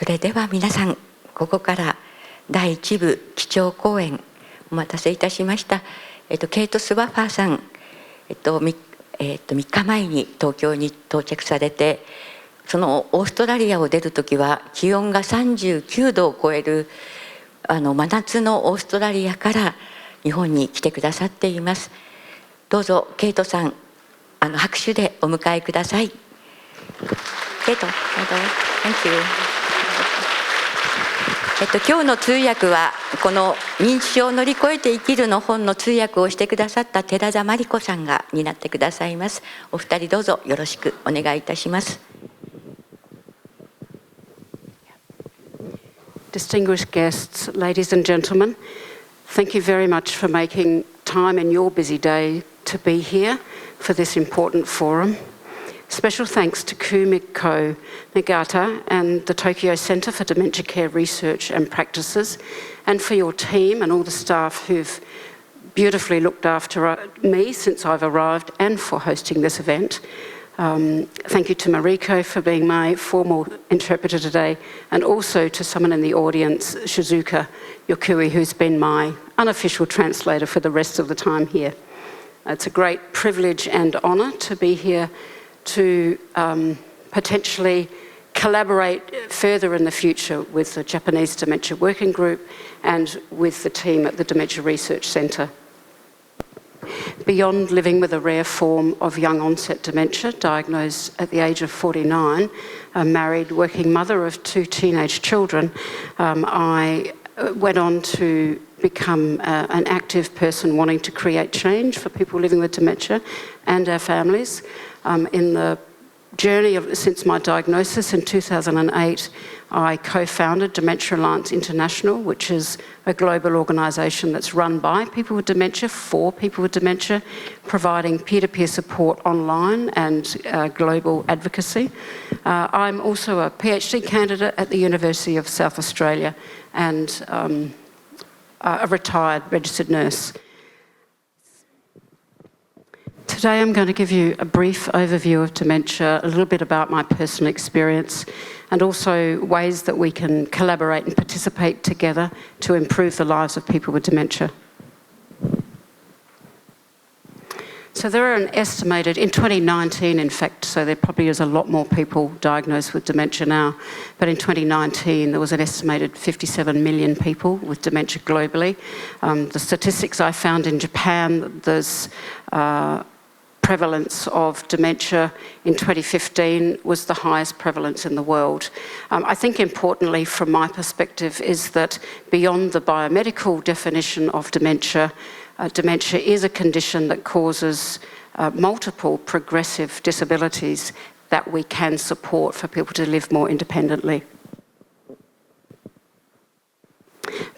それでは皆さん、ここから第1部基調講演、お待たせいたしました。ケイト・スワッファーさん、3日前に東京に到着されて、そのオーストラリアを出るときは気温が39度を超える真夏のオーストラリアから日本に来てくださっています。どうぞケイトさん、拍手でお迎えください。ケイト、どうぞ。Thank you。今日の通訳はこの認知症を乗り越えて生きるの本の通訳をしてくださった寺田真理子さんが担ってくださいます。お二人どうぞよろしくお願いいたします。Distinguished guests, ladies and gentlemen, thank you very much for making time in your busy day to be here for this important forum. Special thanks to Kumiko Nagata and the Tokyo Centre for Dementia Care Research and Practices, and for your team and all the staff who've beautifully looked after me since I've arrived and for hosting this event. Thank you to Mariko for being my formal interpreter today, and also to someone in the audience, Shizuka Yokui, who's been my unofficial translator for the rest of the time here. It's a great privilege and honour to be here to potentially collaborate further in the future with the Japanese Dementia Working Group and with the team at the Dementia Research Centre. Beyond living with a rare form of young onset dementia, diagnosed at the age of 49, a married working mother of 2 teenage children, I went on to become an active person wanting to create change for people living with dementia and our families. In the journey since my diagnosis in 2008, I co-founded Dementia Alliance International, which is a global organisation that's run by people with dementia, for people with dementia, providing peer-to-peer support online and global advocacy. I'm also a PhD candidate at the University of South Australia and a retired registered nurse. Today I'm going to give you a brief overview of dementia, a little bit about my personal experience, and also ways that we can collaborate and participate together to improve the lives of people with dementia. So there are an estimated, in 2019 in fact, so there probably is a lot more people diagnosed with dementia now, but in 2019 there was an estimated 57 million people with dementia globally. The statistics I found in Japan, there's prevalence of dementia in 2015 was the highest prevalence in the world. I think importantly from my perspective is that beyond the biomedical definition of dementia, dementia is a condition that causes multiple progressive disabilities that we can support for people to live more independently.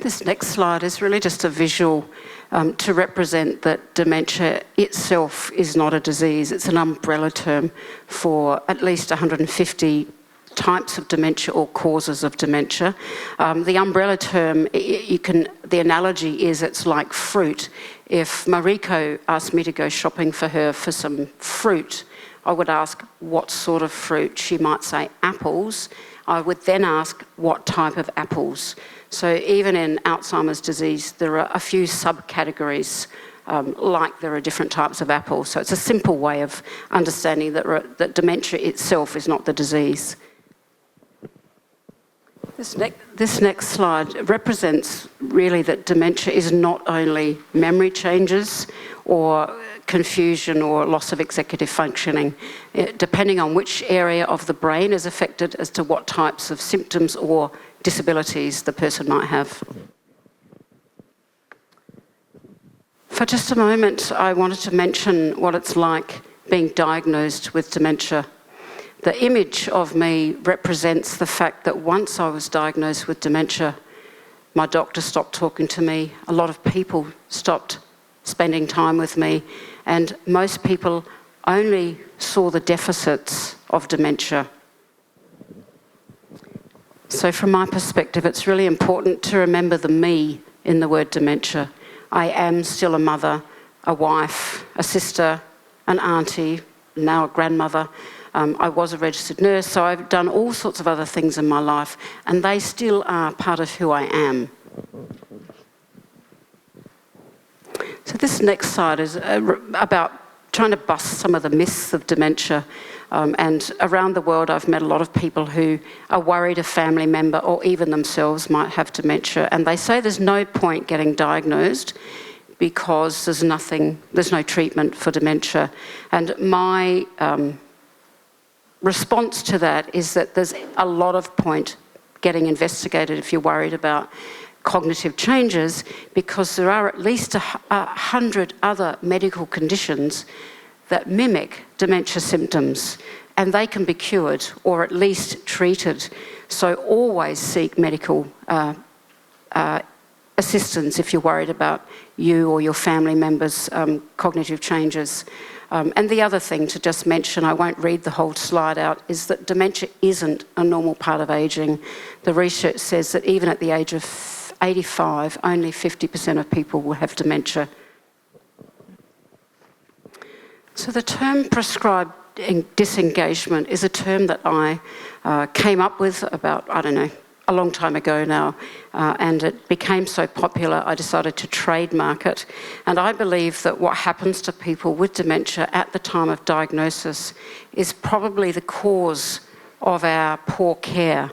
This next slide is really just a visual to represent that dementia itself is not a disease. It's an umbrella term for at least 150 types of dementia or causes of dementia. The umbrella term, the analogy is it's like fruit. If Mariko asked me to go shopping for her for some fruit, I would ask what sort of fruit. She might say apples. I would then ask what type of apples. So even in Alzheimer's disease, there are a few subcategories, like there are different types of apples. So it's a simple way of understanding that dementia itself is not the disease. This next slide represents really that dementia is not only memory changes or confusion or loss of executive functioning, depending on which area of the brain is affected as to what types of symptoms or disabilities the person might have. For just a moment, I wanted to mention what it's like being diagnosed with dementia. The image of me represents the fact that once I was diagnosed with dementia, my doctor stopped talking to me, a lot of people stopped spending time with me, and most people only saw the deficits of dementia. So from my perspective, it's really important to remember the me in the word dementia. I am still a mother, a wife, a sister, an auntie, now a grandmother, I was a registered nurse, so I've done all sorts of other things in my life, and they still are part of who I am. So this next slide is about trying to bust some of the myths of dementia. And around the world, I've met a lot of people who are worried a family member or even themselves might have dementia. And they say there's no point getting diagnosed because there's no treatment for dementia. And my response to that is that there's a lot of point getting investigated if you're worried about cognitive changes, because there are at least 100 other medical conditions that mimic dementia symptoms, and they can be cured or at least treated. So always seek medical assistance if you're worried about you or your family members' cognitive changes. And the other thing to just mention, I won't read the whole slide out, is that dementia isn't a normal part of ageing. The research says that even at the age of 85, only 50% of people will have dementia. So the term prescribed disengagement is a term that I came up with about, I don't know, a long time ago now, and it became so popular I decided to trademark it. And I believe that what happens to people with dementia at the time of diagnosis is probably the cause of our poor care.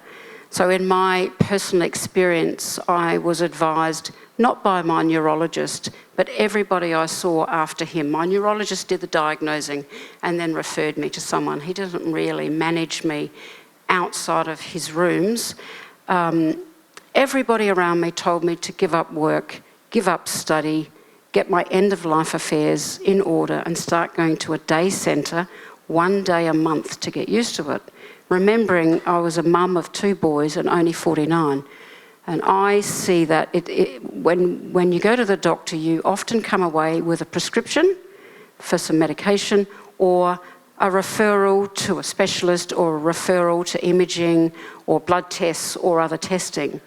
So in my personal experience, I was advised, not by my neurologist, but everybody I saw after him. My neurologist did the diagnosing and then referred me to someone. He didn't really manage me outside of his rooms. Everybody around me told me to give up work, give up study, get my end-of-life affairs in order and start going to a day centre 1 day a month to get used to it. Remembering I was a mum of 2 boys and only 49. And I see that when you go to the doctor, you often come away with a prescription for some medication or a referral to a specialist or a referral to imaging or blood tests or other testing.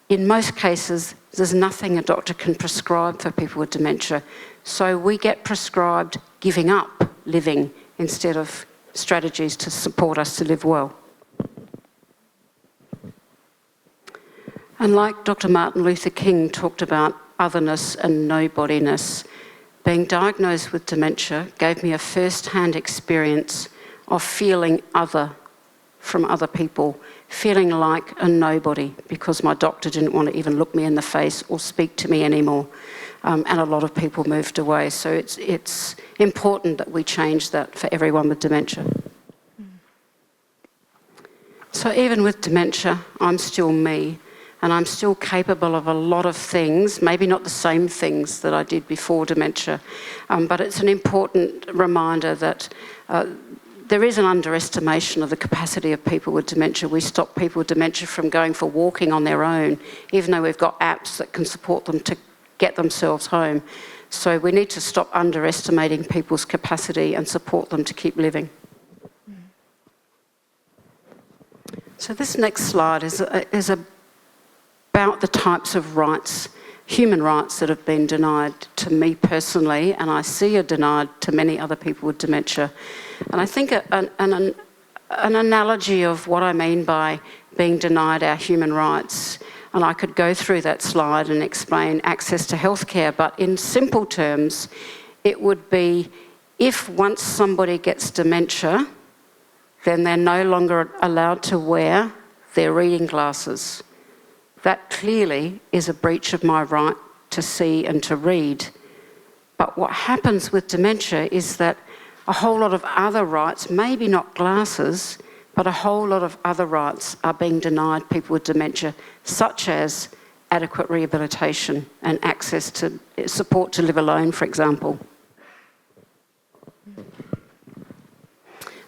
In most cases, there's nothing a doctor can prescribe for people with dementia. So we get prescribed giving up living instead of strategies to support us to live well. And like Dr. Martin Luther King talked about otherness and nobodiness, being diagnosed with dementia gave me a first-hand experience of feeling other from other people, feeling like a nobody because my doctor didn't want to even look me in the face or speak to me anymore. And a lot of people moved away. So it's important that we change that for everyone with dementia. So even with dementia, I'm still me, and I'm still capable of a lot of things, maybe not the same things that I did before dementia, but it's an important reminder that there is an underestimation of the capacity of people with dementia. We stop people with dementia from going for walking on their own, even though we've got apps that can support them to get themselves home. So we need to stop underestimating people's capacity and support them to keep living. So this next slide is about the types of rights, human rights that have been denied to me personally, and I see are denied to many other people with dementia. And I think an analogy of what I mean by being denied our human rights, and I could go through that slide and explain access to healthcare, but in simple terms, it would be if once somebody gets dementia, then they're no longer allowed to wear their reading glasses. That clearly is a breach of my right to see and to read. But what happens with dementia is that a whole lot of other rights, maybe not glasses, but a whole lot of other rights are being denied people with dementia, such as adequate rehabilitation and access to support to live alone, for example.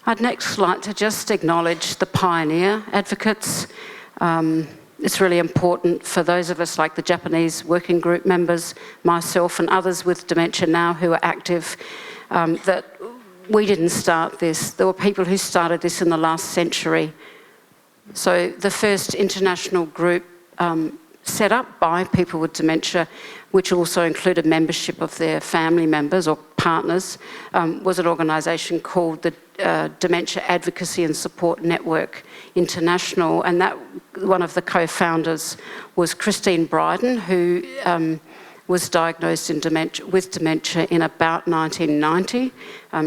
I'd next like to just acknowledge the pioneer advocates. It's really important for those of us like the Japanese working group members, myself and others with dementia now who are active, that we didn't start this. There were people who started this in the last century. So the first international group set up by people with dementia, which also included membership of their family members or partners, was an organisation called the Dementia Advocacy and Support Network International, and that one of the co-founders was Christine Bryden, who was diagnosed with dementia in about 1990.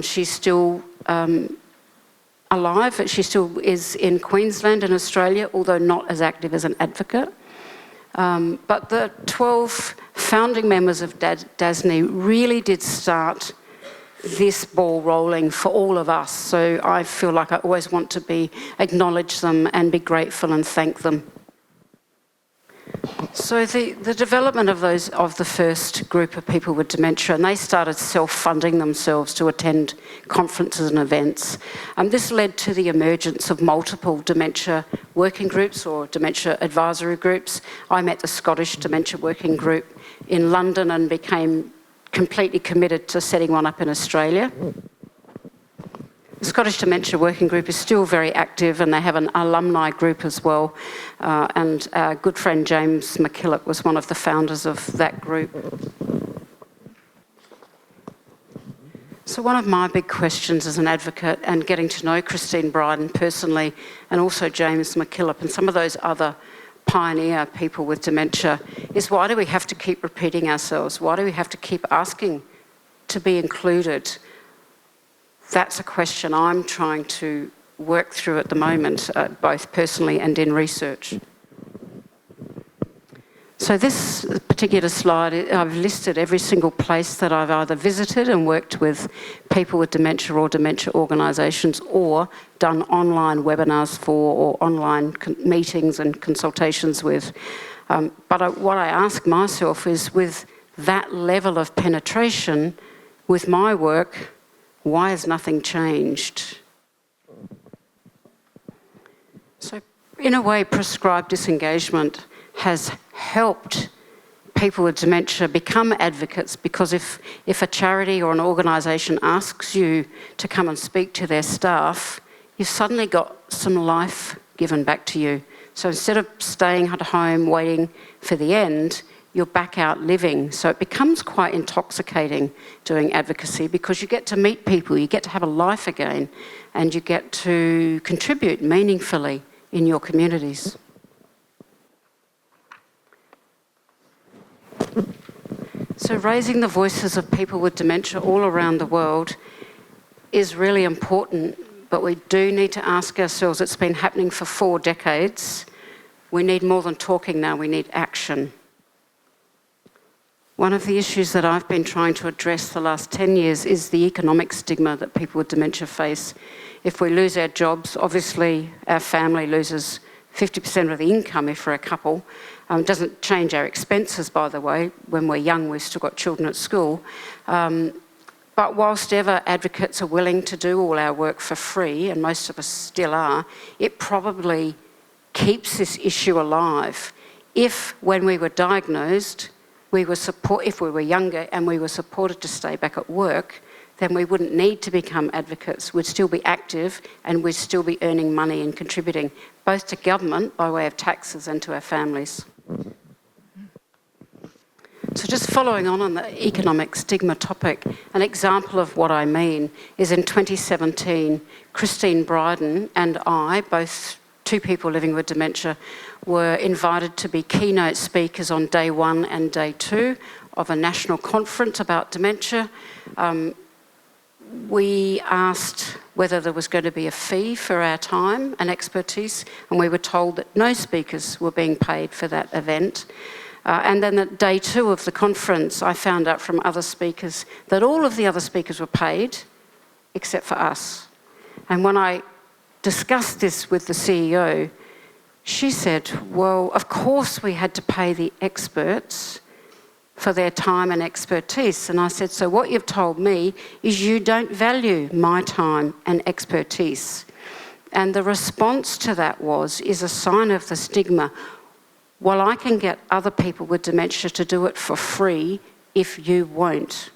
She's still alive. She still is in Queensland in Australia, although not as active as an advocate. But the 12 founding members of DASNI really did start this ball rolling for all of us. So I feel like I always want to acknowledge them and be grateful and thank them. So the development of the first group of people with dementia, and they started self-funding themselves to attend conferences and events. This led to the emergence of multiple dementia working groups or dementia advisory groups. I met the Scottish Dementia Working Group in London and became completely committed to setting one up in Australia. The Scottish Dementia Working Group is still very active, and they have an alumni group as well. And our good friend James McKillop was one of the founders of that group. So one of my big questions as an advocate, and getting to know Christine Bryden personally, and also James McKillop and some of those other pioneer people with dementia, is why do we have to keep repeating ourselves? Why do we have to keep asking to be included? That's a question I'm trying to work through at the moment, both personally and in research. So this particular slide, I've listed every single place that I've either visited and worked with people with dementia or dementia organisations, or done online webinars for, or online meetings and consultations with. But what I ask myself is, with that level of penetration with my work, why has nothing changed? So in a way, prescribed disengagement has helped people with dementia become advocates, because if a charity or an organisation asks you to come and speak to their staff, you've suddenly got some life given back to you. So instead of staying at home waiting for the end, you're back out living. So it becomes quite intoxicating doing advocacy, because you get to meet people, you get to have a life again, and you get to contribute meaningfully in your communities. So raising the voices of people with dementia all around the world is really important, but we do need to ask ourselves, it's been happening for 4 decades. We need more than talking now, we need action. One of the issues that I've been trying to address the last 10 years is the economic stigma that people with dementia face. If we lose our jobs, obviously our family loses 50% of the income if we're a couple. It doesn't change our expenses, by the way. When we're young, we've still got children at school. But whilst ever advocates are willing to do all our work for free, and most of us still are, it probably keeps this issue alive. If, when we were diagnosed, if we were younger and we were supported to stay back at work, then we wouldn't need to become advocates. We'd still be active, and we'd still be earning money and contributing, both to government by way of taxes and to our families. So just following on the economic stigma topic, an example of what I mean is in 2017, Christine Bryden and I, both 2 people living with dementia, were invited to be keynote speakers on day 1 and day 2 of a national conference about dementia. We asked whether there was going to be a fee for our time and expertise, and we were told that no speakers were being paid for that event. And then at day 2 of the conference, I found out from other speakers that all of the other speakers were paid except for us. And when I discussed this with the CEO, she said, well, of course we had to pay the experts for their time and expertise. And I said, so what you've told me is you don't value my time and expertise. And the response to that is a sign of the stigma. Well, I can get other people with dementia to do it for free if you won't.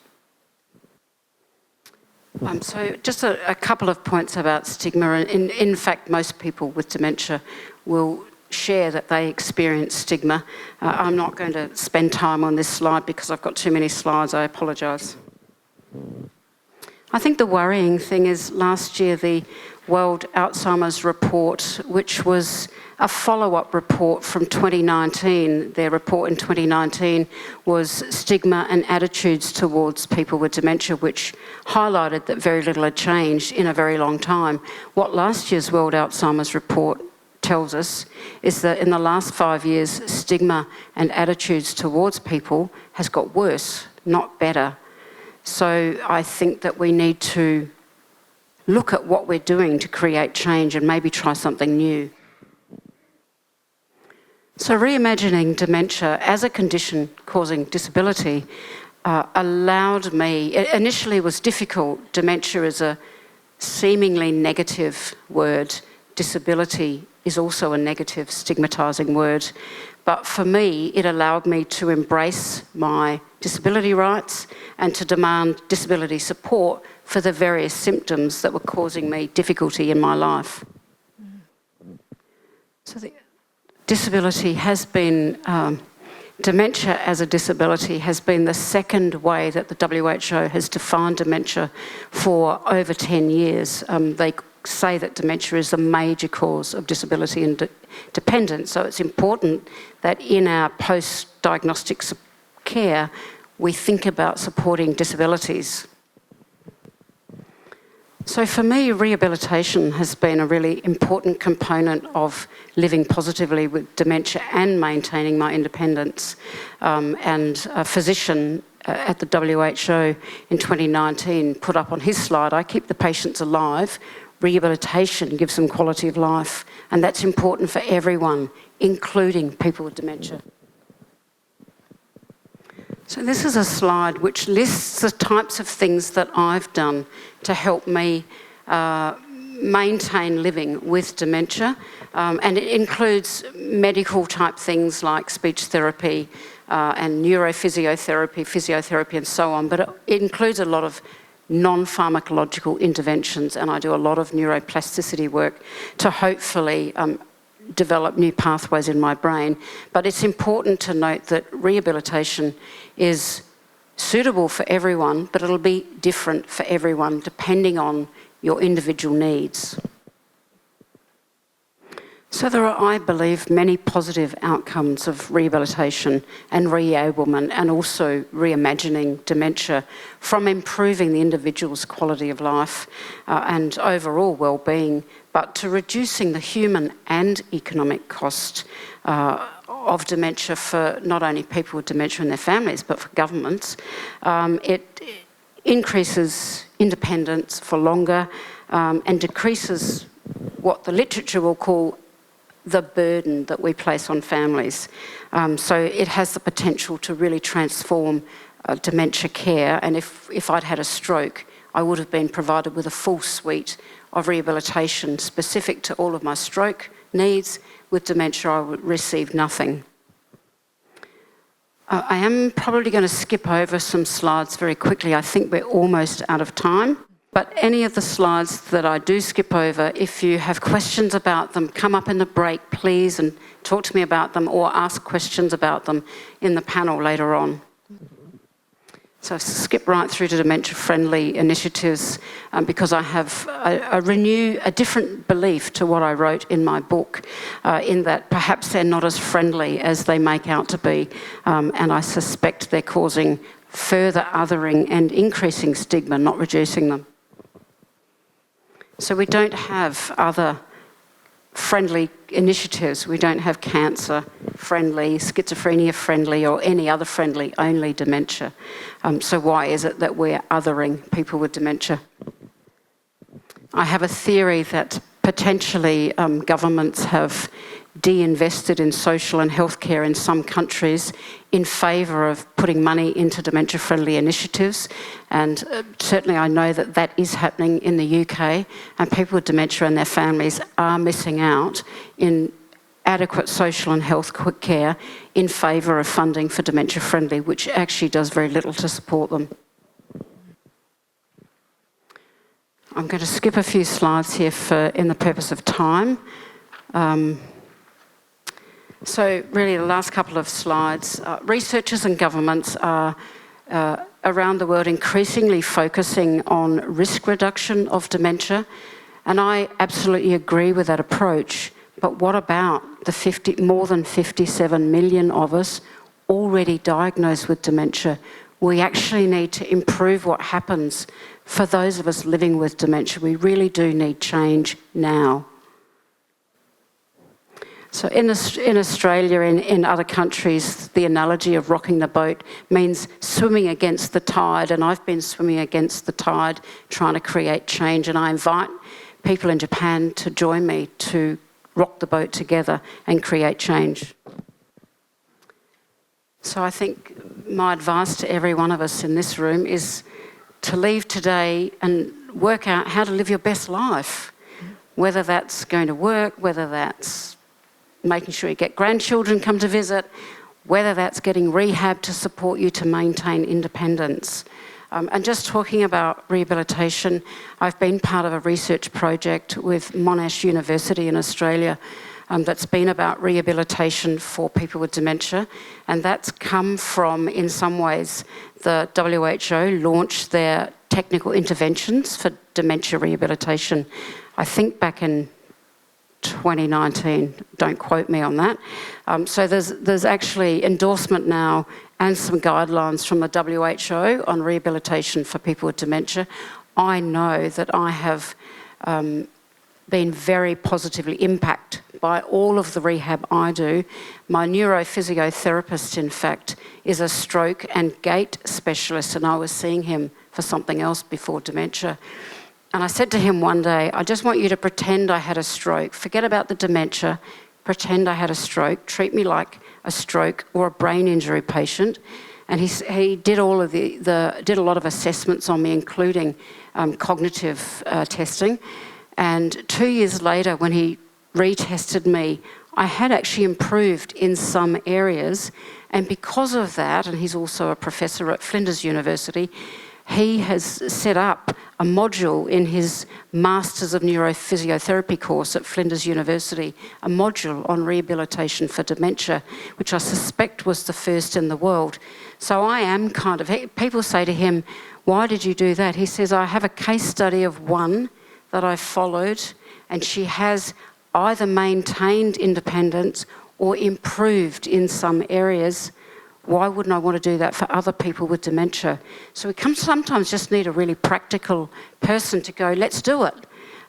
So just a couple of points about stigma. In fact, most people with dementia will share that they experience stigma. I'm not going to spend time on this slide because I've got too many slides. I apologise. I think the worrying thing is last year the World Alzheimer's Report, which was a follow-up report from 2019, their report in 2019 was stigma and attitudes towards people with dementia, which highlighted that very little had changed in a very long time. What last year's World Alzheimer's Report tells us is that in the last 5 years, stigma and attitudes towards people has got worse, not better. So I think that we need to look at what we're doing to create change and maybe try something new. So reimagining dementia as a condition causing disability allowed me, it initially was difficult. Dementia is a seemingly negative word. Disability is also a negative, stigmatising word. But for me, it allowed me to embrace my disability rights and to demand disability support for the various symptoms that were causing me difficulty in my life. So the disability has been, dementia as a disability has been the second way that the WHO has defined dementia for over 10 years. They say that dementia is the major cause of disability and dependence, so it's important that in our post-diagnostic care we think about supporting disabilities. So for me, rehabilitation has been a really important component of living positively with dementia and maintaining my independence. And a physician at the WHO in 2019 put up on his slide, "I keep the patients alive, rehabilitation gives them quality of life," and that's important for everyone, including people with dementia. So this is a slide which lists the types of things that I've done to help me maintain living with dementia, and it includes medical type things like speech therapy and neurophysiotherapy, physiotherapy and so on, but it includes a lot of non-pharmacological interventions, and I do a lot of neuroplasticity work to hopefully develop new pathways in my brain. But it's important to note that rehabilitation is suitable for everyone, but it'll be different for everyone depending on your individual needs. So there are, I believe, many positive outcomes of rehabilitation and reablement, and also reimagining dementia, from improving the individual's quality of life and overall well-being, but to reducing the human and economic cost of dementia for not only people with dementia and their families, but for governments. It increases independence for longer and decreases what the literature will call the burden that we place on families. So it has the potential to really transform dementia care, and if I'd had a stroke, I would have been provided with a full suite of rehabilitation specific to all of my stroke needs. With dementia, I would receive nothing. I am probably going to skip over some slides very quickly. I think we're almost out of time. But any of the slides that I do skip over, if you have questions about them, come up in the break, please, and talk to me about them, or ask questions about them in the panel later on. So I've skipped right through to dementia-friendly initiatives because I have a different belief to what I wrote in my book, in that perhaps they're not as friendly as they make out to be, and I suspect they're causing further othering and increasing stigma, not reducing them. So we don't have other friendly initiatives. We don't have cancer-friendly, schizophrenia-friendly, or any other friendly, only dementia. So why is it that we're othering people with dementia? I have a theory that potentially governments have de-invested in social and healthcare in some countries in favour of putting money into dementia-friendly initiatives, and certainly I know that that is happening in the UK, and people with dementia and their families are missing out in adequate social and health care in favour of funding for dementia-friendly, which actually does very little to support them. I'm going to skip a few slides here in the purpose of time. So really the last couple of slides. Researchers and governments are around the world increasingly focusing on risk reduction of dementia, and I absolutely agree with that approach. But what about the more than 57 million of us already diagnosed with dementia? We actually need to improve what happens for those of us living with dementia. We really do need change now. So in Australia, in other countries, the analogy of rocking the boat means swimming against the tide, and I've been swimming against the tide trying to create change, and I invite people in Japan to join me to rock the boat together and create change. So I think my advice to every one of us in this room is to leave today and work out how to live your best life, whether that's going to work, whether that's making sure you get grandchildren come to visit, whether that's getting rehab to support you to maintain independence. And just talking about rehabilitation, I've been part of a research project with Monash University in Australia that's been about rehabilitation for people with dementia, and that's come from, in some ways, the WHO launched their technical interventions for dementia rehabilitation, I think back in 2019, don't quote me on that. So there's actually endorsement now and some guidelines from the WHO on rehabilitation for people with dementia. I know that I have been very positively impacted by all of the rehab I do. My neurophysiotherapist, in fact, is a stroke and gait specialist, and I was seeing him for something else before dementia. And I said to him one day, I just want you to pretend I had a stroke. Forget about the dementia. Pretend I had a stroke. Treat me like a stroke or a brain injury patient. And he did all of did a lot of assessments on me, including cognitive testing. And 2 years later, when he retested me, I had actually improved in some areas. And because of that, and he's also a professor at Flinders University, he has set up a module in his Masters of Neurophysiotherapy course at Flinders University, a module on rehabilitation for dementia, which I suspect was the first in the world. So I am kind of, people say to him, why did you do that? He says, I have a case study of one that I followed, and she has either maintained independence or improved in some areas. Why wouldn't I want to do that for other people with dementia? So we sometimes just need a really practical person to go, let's do it.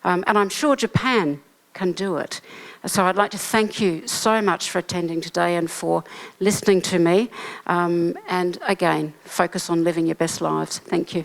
And I'm sure Japan can do it. So I'd like to thank you so much for attending today and for listening to me. And again, focus on living your best lives. Thank you.